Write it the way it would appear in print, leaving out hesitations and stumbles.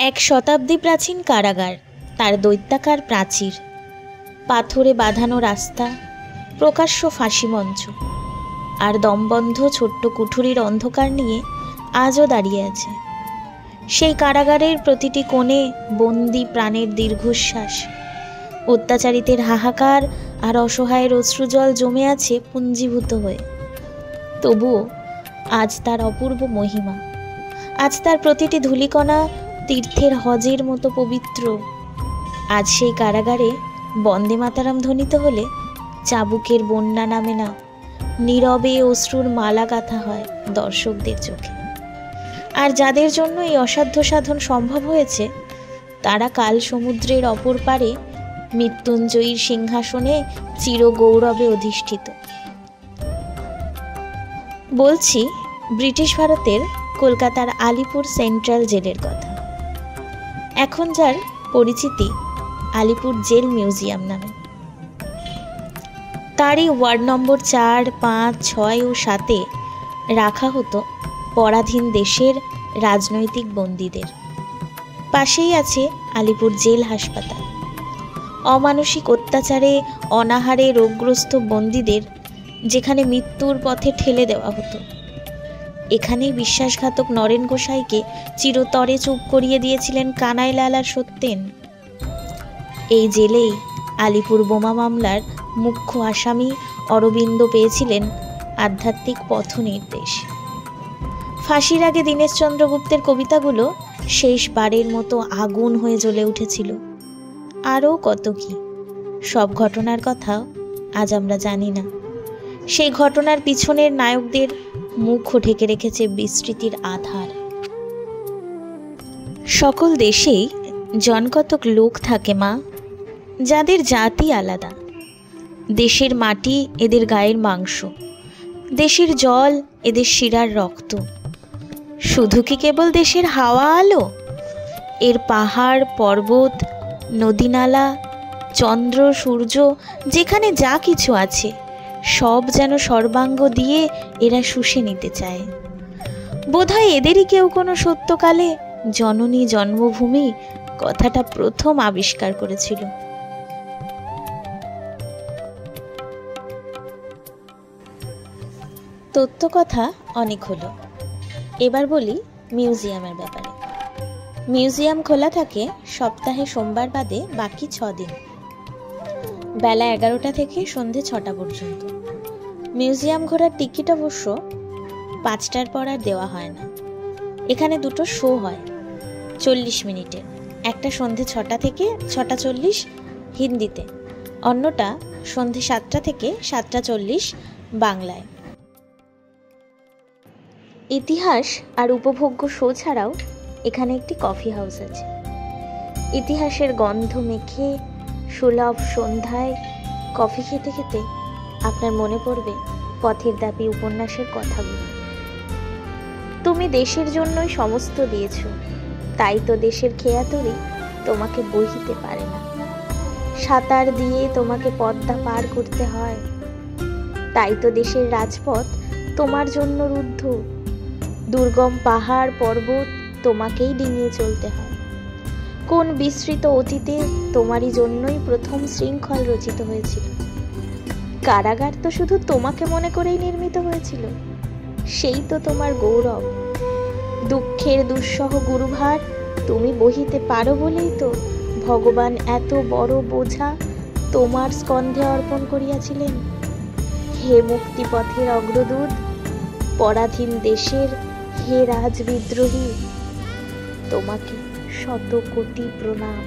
এক শতাব্দী প্রাচীন কারাগার, তার দৈত্যাকার প্রাচীর, পাথরে বাঁধানো রাস্তা, প্রকাশ্য ফাঁসি মঞ্চ আর দমবন্ধ ছোট্ট কুঠুরির অন্ধকার নিয়ে আজও দাঁড়িয়ে আছে। সেই কারাগারের প্রতিটি কোণে বন্দি প্রাণের দীর্ঘশ্বাস, অত্যাচারিতের হাহাকার আর অসহায়ের অশ্রুজল জমে আছে পুঞ্জীভূত হয়ে। তবুও আজ তার অপূর্ব মহিমা, আজ তার প্রতিটি ধূলিকণা তীর্থের হজের মতো পবিত্র। আজ সেই কারাগারে বন্দে মাতারাম ধ্বনিত হলে চাবুকের বন্যা নামে না, নীরবে অশ্রুর মালা গাঁথা হয় দর্শকদের চোখে। আর যাদের জন্য এই অসাধ্য সাধন সম্ভব হয়েছে, তারা কাল সমুদ্রের অপর পারে মৃত্যুঞ্জয়ীর সিংহাসনে চিরগৌরবে অধিষ্ঠিত। বলছি ব্রিটিশ ভারতের কলকাতার আলিপুর সেন্ট্রাল জেলের কথা, এখন যার পরিচিতি আলিপুর জেল মিউজিয়াম নামে। তারই ওয়ার্ড নম্বর 4, 5, 6 ও 7-এ রাখা হতো পরাধীন দেশের রাজনৈতিক বন্দীদের। পাশেই আছে আলিপুর জেল হাসপাতাল। অমানসিক অত্যাচারে অনাহারে রোগগ্রস্ত বন্দীদের যেখানে মৃত্যুর পথে ঠেলে দেওয়া হতো, এখানেই বিশ্বাসঘাতক নরেন গোসাইকে চিরতরে চুপ করিয়ে দিয়েছিলেন কানাইলাল আর সত্যেন। এই জেলেই আলিপুর বোমা মামলার মুখ্য আসামি অরবিন্দ পেয়েছিলেন আধ্যাত্মিক পথ নির্দেশ। ফাঁসির আগে দীনেশ চন্দ্রগুপ্তের কবিতাগুলো শেষবারের মতো আগুন হয়ে জ্বলে উঠেছিল। আরও কত কি, সব ঘটনার কথা আজ আমরা জানি না। সেই ঘটনার পিছনের নায়কদের মুখও ঢেকে রেখেছে বিস্মৃতির আধার। সকল দেশেই জনকতক লোক থাকে মা, যাদের জাতি আলাদা। দেশের মাটি এদের গায়ের মাংস, দেশের জল এদের শিরার রক্ত। শুধু কি কেবল দেশের হাওয়া আলো? এর পাহাড় পর্বত, নদীনালা, চন্দ্র সূর্য, যেখানে যা কিছু আছে সব যেন সর্বাঙ্গ দিয়ে এরা শুষে নিতে চায়। বোধহয় এদেরই কেউ কোনো সত্যকালে জননী জন্মভূমি কথাটা প্রথম আবিষ্কার করেছিল। তত্ত্ব কথা অনেক হলো, এবার বলি মিউজিয়ামের ব্যাপারে। মিউজিয়াম খোলা থাকে সপ্তাহে সোমবার বাদে বাকি 6 দিন, বেলা 11টা থেকে সন্ধে 6টা পর্যন্ত। মিউজিয়াম ঘোরার টিকিট অবশ্য 5টার পর আর দেওয়া হয় না। এখানে দুটো শো হয় 40 মিনিটের, একটা সন্ধে 6টা থেকে 6টা 40 হিন্দিতে, অন্যটা সন্ধে 7টা থেকে 7টা 40 বাংলায়। ইতিহাস আর উপভোগ্য শো ছাড়াও এখানে একটি কফি হাউস আছে। ইতিহাসের গন্ধ মেখে সুলভ সন্ধ্যায় কফি খেতে খেতে আপনার মনে পড়বে পথের দাবি উপন্যাসের কথাগুলো। তুমি দেশের জন্যই সমস্ত দিয়েছ, তাই তো দেশের খেয়াতরি তোমাকে বহিতে পারে না। সাঁতার দিয়ে তোমাকে পদ্মা পার করতে হয়, তাই তো দেশের রাজপথ তোমার জন্য রুদ্ধ। দুর্গম পাহাড় পর্বত তোমাকেই ডিঙিয়ে চলতে হয়। কোন বিস্তৃত অতীতে তোমারই জন্যই প্রথম শৃঙ্খল রচিত হয়েছিল। কারাগার তো শুধু তোমাকে মনে করেই নির্মিত হয়েছিল, সেই তো তোমার গৌরব। দুঃখের দুঃসহ গুরুভার তুমি বহিতে পারো বলেই তো ভগবান এত বড় বোঝা তোমার স্কন্ধে অর্পণ করিয়াছিলেন। হে মুক্তিপথের অগ্রদূত, পরাধীন দেশের হে রাজ বিদ্রোহী, তোমাকে শত কোটি প্রণাম।